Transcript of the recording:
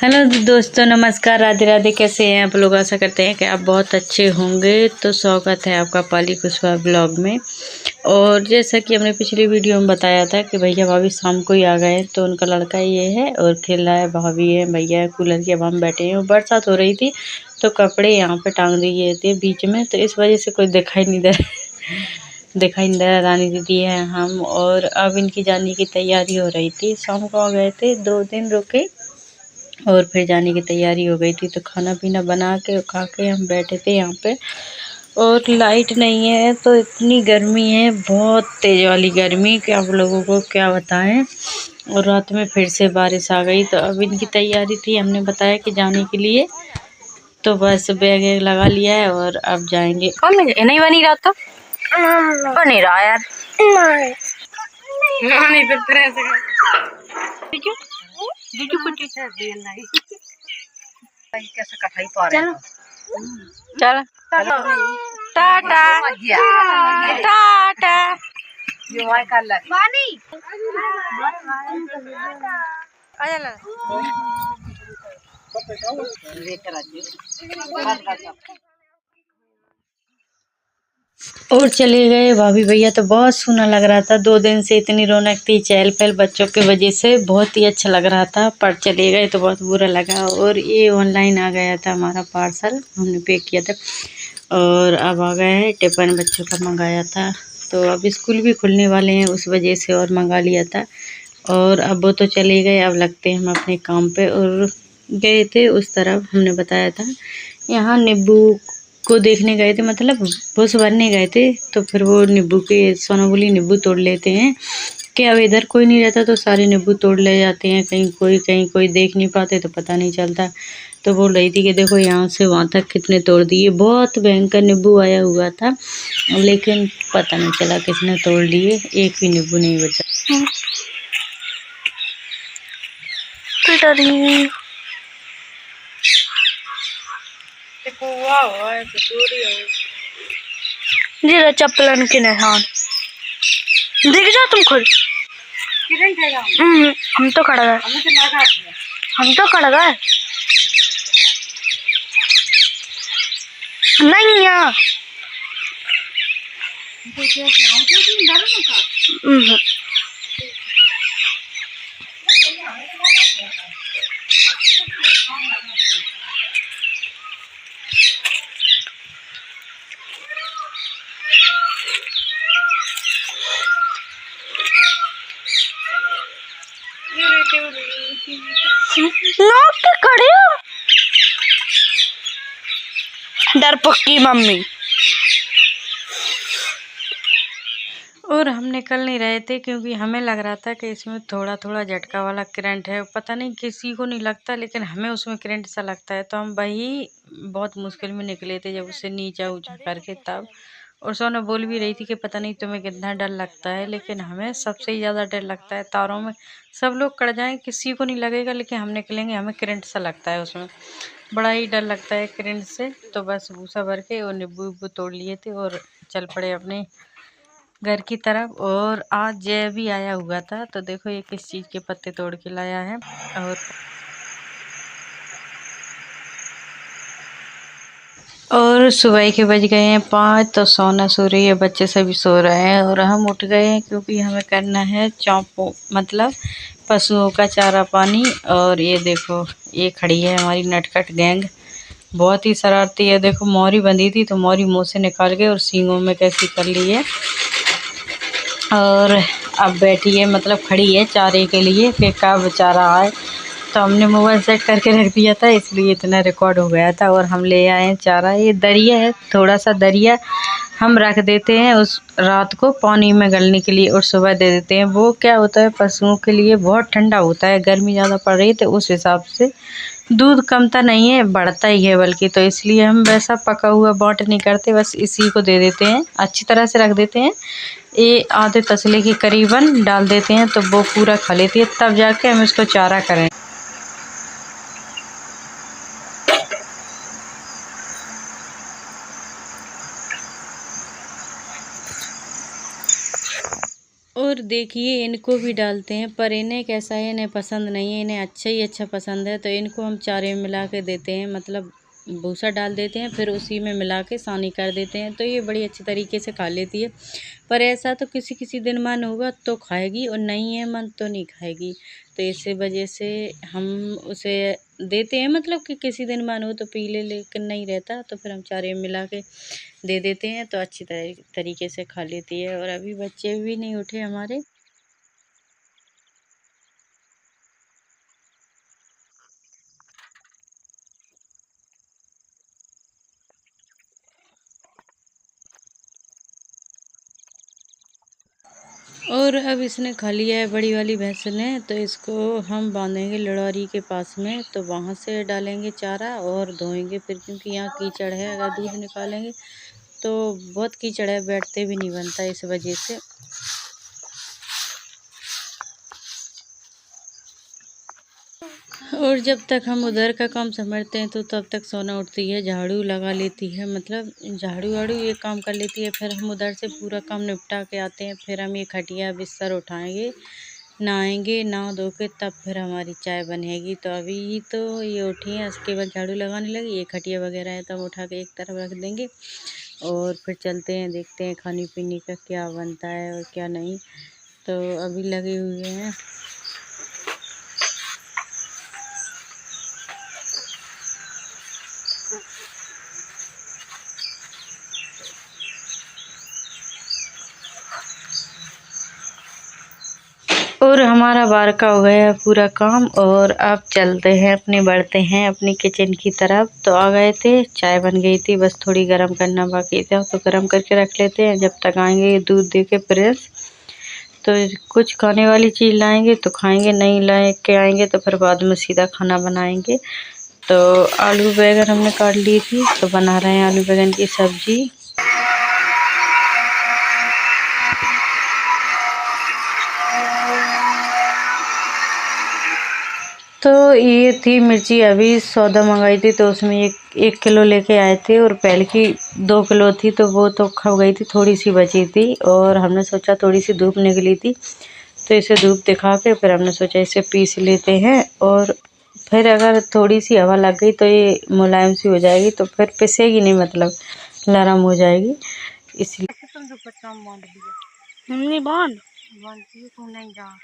Hello दोस्तों, नमस्कार, राधे राधे। कैसे हैं आप लोग? आशा करते हैं कि आप बहुत अच्छे होंगे। तो स्वागत है आपका पाली कुशवाहा ब्लॉग में। और जैसा कि हमने पिछली वीडियो में बताया था कि भैया भाभी शाम को ही आ गए हैं, तो उनका लड़का ये है और खेल रहा है, भाभी है, भैया है, कूलर के अब हम बैठे हैं। बरसात हो रही थी तो कपड़े यहाँ पे टांग दिए थे बीच में, तो इस वजह से कोई दिखाई नहीं दे रहा दिखाई नहीं दे रहा। रानी दीदी है, हम, और अब इनकी जाने की तैयारी हो रही थी। शाम को आ गए थे, 2 दिन रुके और फिर जाने की तैयारी हो गई थी। तो खाना पीना बना के खा के हम बैठे थे यहाँ पे। और लाइट नहीं है तो इतनी गर्मी है, बहुत तेज़ वाली गर्मी कि आप लोगों को क्या बताएं। और रात में फिर से बारिश आ गई। तो अब इनकी तैयारी थी, हमने बताया कि जाने के लिए, तो बस बैग वैग लगा लिया है और अब जाएंगे। कौन नहीं बनी रहा? तो बन नहीं रहा यार। नहीं कैसे कटाई पा रहे हैं। चल टाटा टाटा। ये वाई कर लग पानी आ जा। और चले गए भाभी भैया। तो बहुत सोना लग रहा था, 2 दिन से इतनी रौनक थी, चहल पहल बच्चों के वजह से बहुत ही अच्छा लग रहा था। पर चले गए तो बहुत बुरा लगा। और ये ऑनलाइन आ गया था हमारा पार्सल, हमने पे किया था और अब आ गया है। टिफिन बच्चों का मंगाया था, तो अब स्कूल भी खुलने वाले हैं उस वजह से और मंगा लिया था। और अब वो तो चले गए, अब लगते हैं हम अपने काम पे। और गए थे उस तरफ, हमने बताया था, यहाँ नींबू को देखने गए थे, मतलब भूस भरने गए थे। तो फिर वो नींबू के, सोना बोली नींबू तोड़ लेते हैं कि अब इधर कोई नहीं रहता तो सारे नींबू तोड़ ले जाते हैं, कहीं कोई देख नहीं पाते तो पता नहीं चलता। तो बोल रही थी कि देखो यहाँ से वहाँ तक कितने तोड़ दिए, बहुत भयंकर नींबू आया हुआ था, लेकिन पता नहीं चला किसने तोड़ लिए, एक भी नींबू नहीं बचा। जीरा चप्पलन के निशान देख जाओ तुम खुद। हम तो खड़ा गए, हम तो खड़ा गए नहीं यहाँ। नौक के खड़े हो, डरपोक की मम्मी। और हम निकल नहीं रहे थे क्योंकि हमें लग रहा था कि इसमें थोड़ा थोड़ा झटका वाला करंट है। पता नहीं किसी को नहीं लगता, लेकिन हमें उसमें करंट सा लगता है। तो हम वही बहुत मुश्किल में निकले थे जब उसे नीचा ऊंचा करके तब। और सोना बोल भी रही थी कि पता नहीं तुम्हें कितना डर लगता है, लेकिन हमें सबसे ज़्यादा डर लगता है तारों में। सब लोग कट जाएं किसी को नहीं लगेगा, लेकिन हम निकलेंगे हमें करंट सा लगता है उसमें, बड़ा ही डर लगता है करंट से। तो बस भूसा भर के और नींबू उब्बू तोड़ लिए थे और चल पड़े अपने घर की तरफ। और आज जय भी आया हुआ था, तो देखो ये किस चीज़ के पत्ते तोड़ के लाया है। और सुबह के बज गए हैं 5, तो सोना सो रही है, बच्चे सभी सो रहे हैं और हम उठ गए हैं क्योंकि हमें करना है चौंपो, मतलब पशुओं का चारा पानी। और ये देखो ये खड़ी है हमारी नटखट गैंग, बहुत ही शरारती है। देखो मोरी बंधी थी तो मोरी मुँह से निकाल के और सींगों में कैसी कर ली है। और अब बैठी है, मतलब खड़ी है चारे के लिए कि कब चारा आए। तो हमने मोबाइल सेट करके रख दिया था, इसलिए इतना रिकॉर्ड हो गया था। और हम ले आए हैं चारा, ये दरिया है, थोड़ा सा दरिया हम रख देते हैं उस रात को पानी में गलने के लिए और सुबह दे देते हैं। वो क्या होता है, पशुओं के लिए बहुत ठंडा होता है, गर्मी ज़्यादा पड़ रही है तो उस हिसाब से दूध कमता नहीं है, बढ़ता ही है बल्कि। तो इसलिए हम वैसा पका हुआ बाँट नहीं करते, बस इसी को दे देते हैं, अच्छी तरह से रख देते हैं। ये आधे तसले के करीबन डाल देते हैं तो वो पूरा खा लेती है, तब जाके हम इसको चारा करें। और देखिए इनको भी डालते हैं, पर इन्हें कैसा है, इन्हें पसंद नहीं है, इन्हें अच्छा ही अच्छा पसंद है। तो इनको हम चारे में मिला के देते हैं, मतलब भूसा डाल देते हैं, फिर उसी में मिला के सानी कर देते हैं, तो ये बड़ी अच्छी तरीके से खा लेती है। पर ऐसा तो किसी किसी दिन मन होगा तो खाएगी, और नहीं है मन तो नहीं खाएगी। तो इसी वजह से हम उसे देते हैं, मतलब कि किसी दिन मन हो तो पी ले, लेकिन नहीं रहता तो फिर हम चारे में मिला के दे देते हैं, तो अच्छी तरीके से खा लेती है। और अभी बच्चे भी नहीं उठे हमारे। और अब इसने खा लिया है बड़ी वाली भैंस ने, तो इसको हम बांधेंगे लड़ौरी के पास में, तो वहाँ से डालेंगे चारा और धोएंगे फिर, क्योंकि यहाँ कीचड़ है, अगर दूध निकालेंगे तो बहुत कीचड़ है, बैठते भी नहीं बनता इस वजह से। और जब तक हम उधर का काम समझते हैं तो तब तक सोना उठती है, झाड़ू लगा लेती है, मतलब झाड़ू वाड़ू ये काम कर लेती है। फिर हम उधर से पूरा काम निपटा के आते हैं, फिर हम ये खटिया बिस्तर उठाएंगे, नहाएंगे, नहा धो के तब फिर हमारी चाय बनेगी। तो अभी ही तो ये उठी है, केवल झाड़ू लगाने लगी, ये खटिया वगैरह है तब उठा के एक तरफ रख देंगे, और फिर चलते हैं, देखते हैं खाने पीने का क्या बनता है और क्या नहीं। तो अभी लगे हुए हैं। और हमारा बार का हो गया है पूरा काम, और अब चलते हैं बढ़ते हैं अपनी किचन की तरफ। तो आ गए थे, चाय बन गई थी, बस थोड़ी गरम करना बाकी था, तो गरम करके रख लेते हैं, जब तक आएंगे दूध दे के प्रेस। तो कुछ खाने वाली चीज़ लाएंगे तो खाएंगे, नहीं लाए के आएंगे तो फिर बाद में सीधा खाना बनाएंगे। तो आलू बैगन हमने काट ली थी, तो बना रहे हैं आलू बैगन की सब्जी। तो ये थी मिर्ची, अभी सौदा मंगाई थी तो उसमें एक किलो लेके आए थे, और पहले की 2 किलो थी तो वो तो खा गई थी, थोड़ी सी बची थी। और हमने सोचा थोड़ी सी धूप निकली थी तो इसे धूप दिखा के फिर हमने सोचा इसे पीस लेते हैं, और फिर अगर थोड़ी सी हवा लग गई तो ये मुलायम सी हो जाएगी, तो फिर पिसेगी नहीं, मतलब नरम हो जाएगी, इसलिए। तुम दुपट्टा बांध दिया, नहीं बांध, बांधती तू नहीं जा।